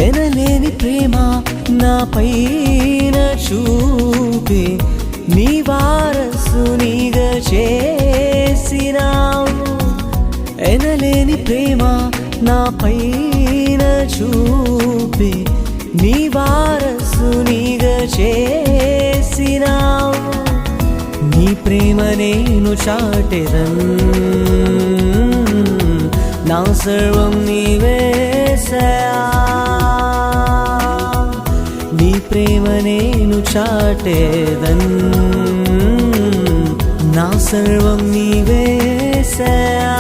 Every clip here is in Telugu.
ఎనలేని ప్రేమ నా పైన చూపి నీ వారసునిగా చేసినావు. ఎనలేని ప్రేమ నా పైన చూపి నీ వారసునిగా చేసినావు. నీ ప్రేమ నేను చాటెదన్, నా సర్వం నీవేసయా. నీ ప్రేమ నేను చాటెదన్, నా సర్వం నీవేసయా.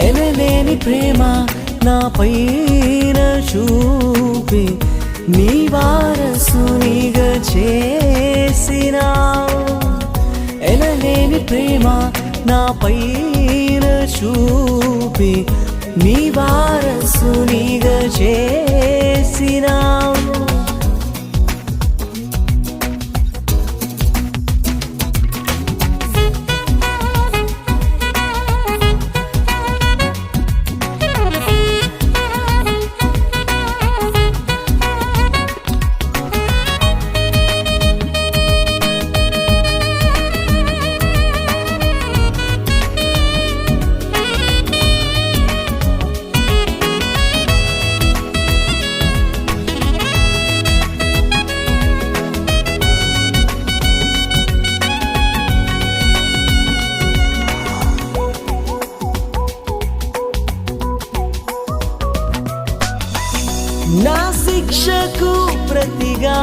ఎనలేని ప్రేమ నా పైన చూపి నీ వారసునిగా చేసినావు. ఎనలేని ప్రేమ నా పైన చూపి నీ వారసునిగా చేసినావు. నా శిక్షకు ప్రతిగా